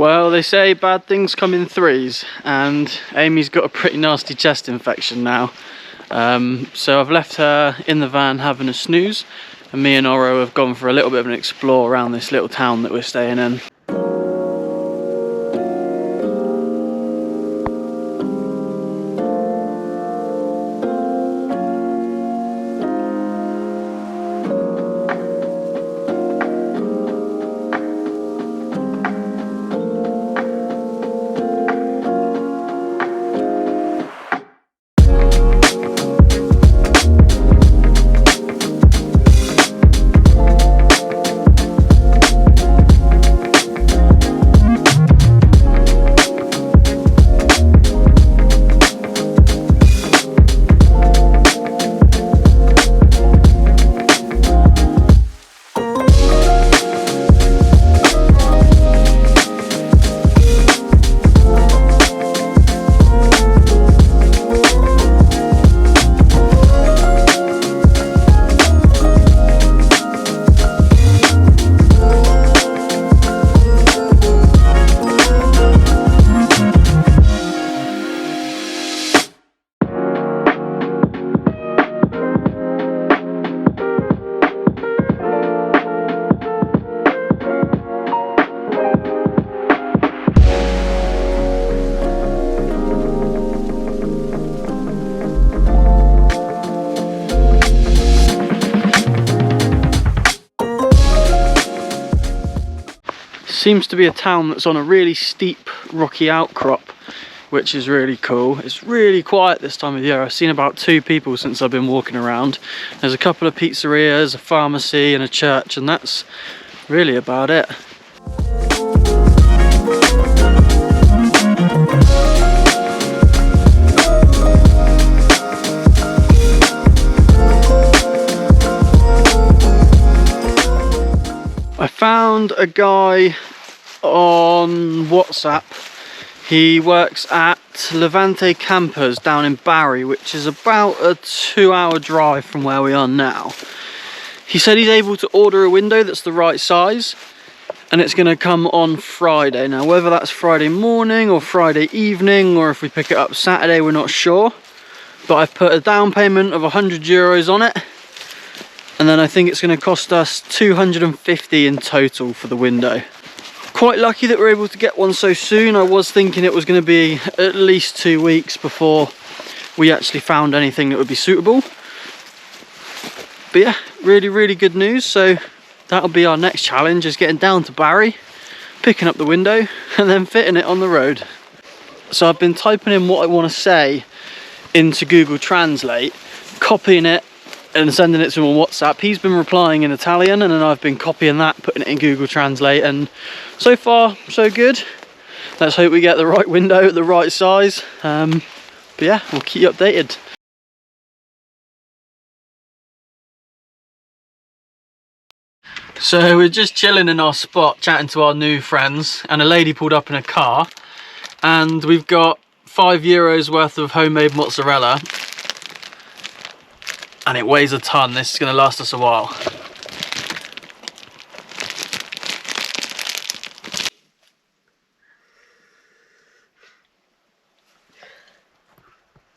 Well, they say bad things come in threes, and Amy's got a pretty nasty chest infection now. So I've left her in the van having a snooze, and me and Oro have gone for a little bit of an explore around this little town that we're staying in. Seems to be a town that's on a really steep rocky outcrop, which is really cool. It's really quiet this time of year. I've seen about 2 people since I've been walking around. There's a couple of pizzerias, a pharmacy and a church, and that's really about it. I found a guy on WhatsApp. He works at Levante Campers down in Barry, which is about a 2-hour drive from where we are now. He said he's able to order a window that's the right size, and it's going to come on Friday. Now, whether that's Friday morning or Friday evening, or if we pick it up Saturday, we're not sure. But I've put a down payment of €100 on it, and then I think it's going to cost us $250 in total for the window. Quite lucky that we're able to get one so soon. I was thinking it was going to be at least 2 weeks before we actually found anything that would be suitable. But yeah, really good news. So that'll be our next challenge, is getting down to Barry, picking up the window and then fitting it on the road. So I've been typing in what I want to say into Google Translate, copying it and sending it to him on WhatsApp. He's been replying in Italian, and then I've been copying that, putting it in Google Translate, and so far so good. Let's hope we get the right window at the right size. But yeah, we'll keep you updated. So we're just chilling in our spot, chatting to our new friends, and a lady pulled up in a car, and we've got €5 worth of homemade mozzarella. And it weighs a ton. This is going to last us a while.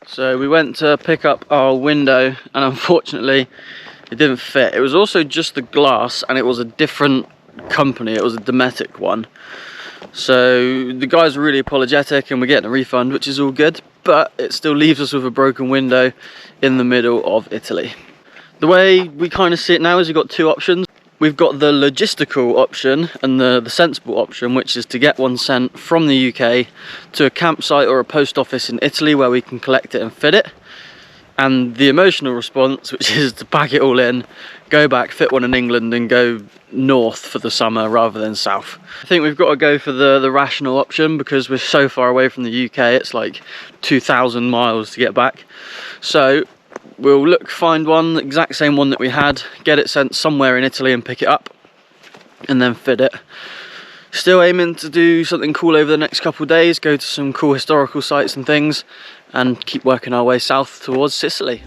So we went to pick up our window, and unfortunately it didn't fit. It was also just the glass, and it was a different company. It was a Dometic one. So the guys were really apologetic, and we're getting a refund, which is all good, but it still leaves us with a broken window in the middle of Italy. The way we kind of see it now is we've got 2 options. We've got the logistical option and the sensible option, which is to get one sent from the UK to a campsite or a post office in Italy where we can collect it and fit it. And the emotional response, which is to pack it all in, go back, fit one in England and go north for the summer rather than south. I think we've got to go for the rational option, because we're so far away from the UK. It's like 2,000 miles to get back. So we'll find one, the exact same one that we had, get it sent somewhere in Italy and pick it up and then fit it. Still aiming to do something cool over the next couple of days, go to some cool historical sites and things, and keep working our way south towards Sicily.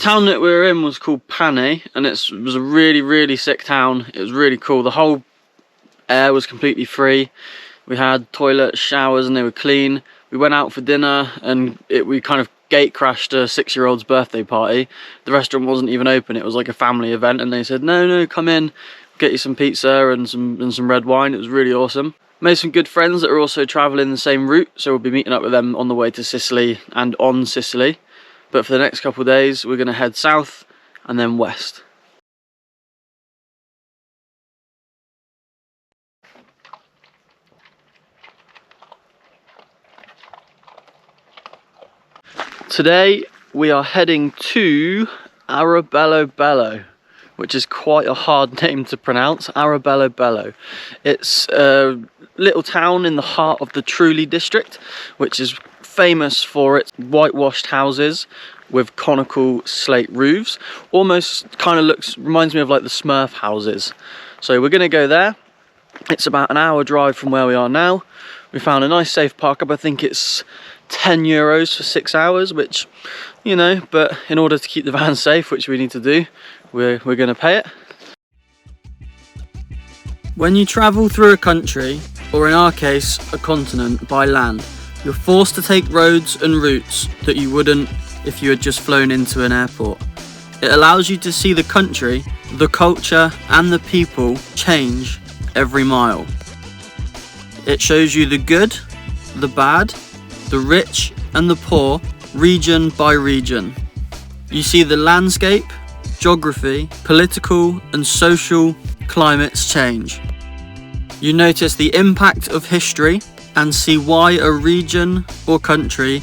town that we were in was called Panni, and it was a really sick town. It was really cool. The whole air was completely free. We had toilets, showers, and they were clean. We went out for dinner, and we kind of gate crashed a 6-year-old's birthday party. The restaurant wasn't even open. It was like a family event, and they said, no, come in, get you some pizza and some red wine. It was really awesome. Made some good friends that are also traveling the same route, so we'll be meeting up with them on the way to Sicily and on Sicily. But for the next couple of days, we're going to head south and then west. Today we are heading to Alberobello, which is quite a hard name to pronounce. Alberobello. It's a little town in the heart of the Trulli district, which is famous for its whitewashed houses with conical slate roofs. Almost kind of reminds me of like the Smurf houses. So we're going to go there. It's about an hour drive from where we are now. We found a nice safe park up. I think it's €10 for 6 hours, which, you know, but in order to keep the van safe, which we need to do, we're going to pay it. When you travel through a country, or in our case, a continent, by land, you're forced to take roads and routes that you wouldn't if you had just flown into an airport. It allows you to see the country, the culture, and the people change every mile. It shows you the good, the bad, the rich and the poor, region by region. You see the landscape, geography, political and social climates change. You notice the impact of history and see why a region or country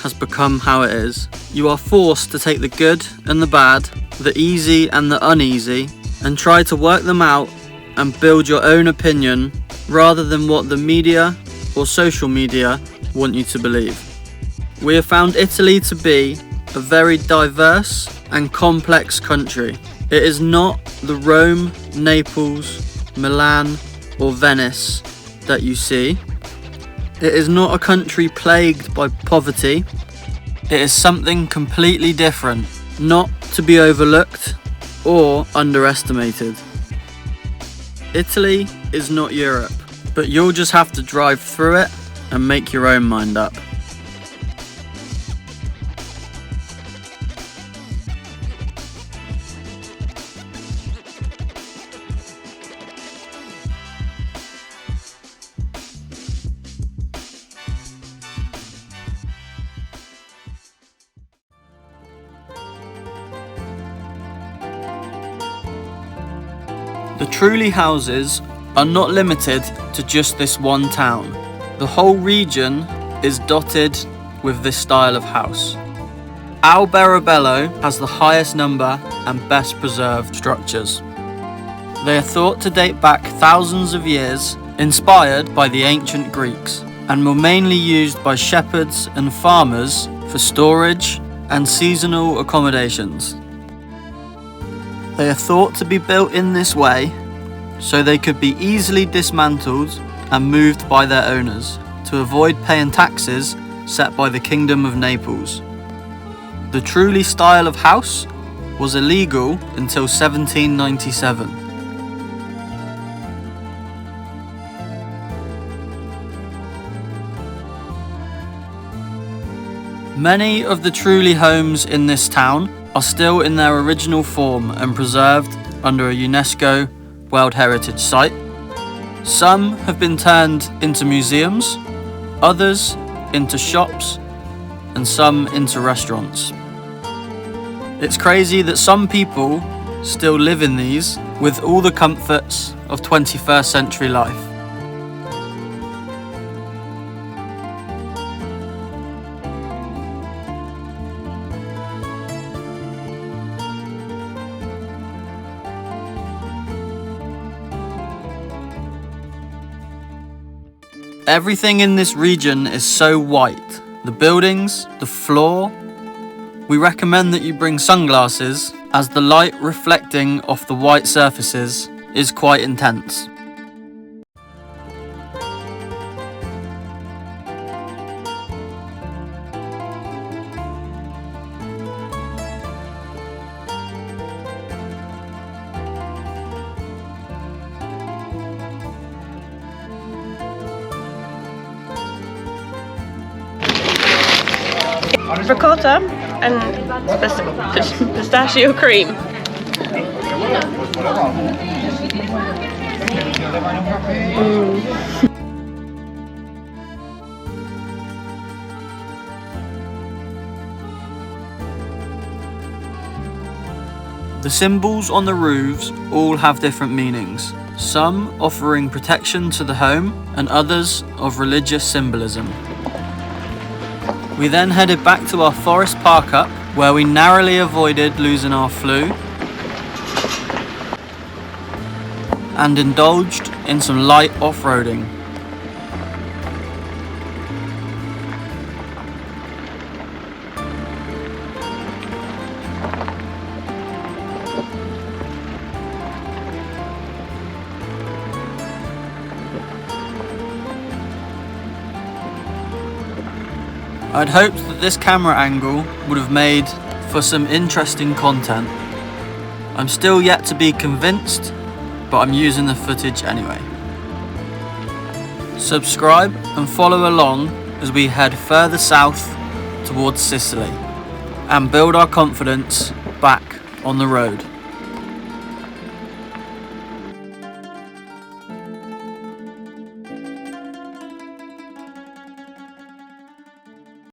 has become how it is. You are forced to take the good and the bad, the easy and the uneasy, and try to work them out and build your own opinion rather than what the media or social media want you to believe. We have found Italy to be a very diverse and complex country. It is not the Rome, Naples, Milan or Venice that you see. It is not a country plagued by poverty. It is something completely different, not to be overlooked or underestimated. Italy is not Europe, but you'll just have to drive through it and make your own mind up. The Trulli houses are not limited to just this one town. The whole region is dotted with this style of house. Alberobello has the highest number and best preserved structures. They are thought to date back thousands of years, inspired by the ancient Greeks, and were mainly used by shepherds and farmers for storage and seasonal accommodations. They are thought to be built in this way so they could be easily dismantled and moved by their owners to avoid paying taxes set by the Kingdom of Naples. The Trulli style of house was illegal until 1797. Many of the Trulli homes in this town are still in their original form and preserved under a UNESCO World Heritage Site. Some have been turned into museums, others into shops, and some into restaurants. It's crazy that some people still live in these with all the comforts of 21st century life. Everything in this region is so white. The buildings, the floor. We recommend that you bring sunglasses as the light reflecting off the white surfaces is quite intense. ricotta and pistachio cream. The symbols on the roofs all have different meanings, some offering protection to the home and others of religious symbolism. We then headed back to our forest park up, where we narrowly avoided losing our flue and indulged in some light off-roading. I'd hoped that this camera angle would have made for some interesting content. I'm still yet to be convinced, but I'm using the footage anyway. Subscribe and follow along as we head further south towards Sicily and build our confidence back on the road.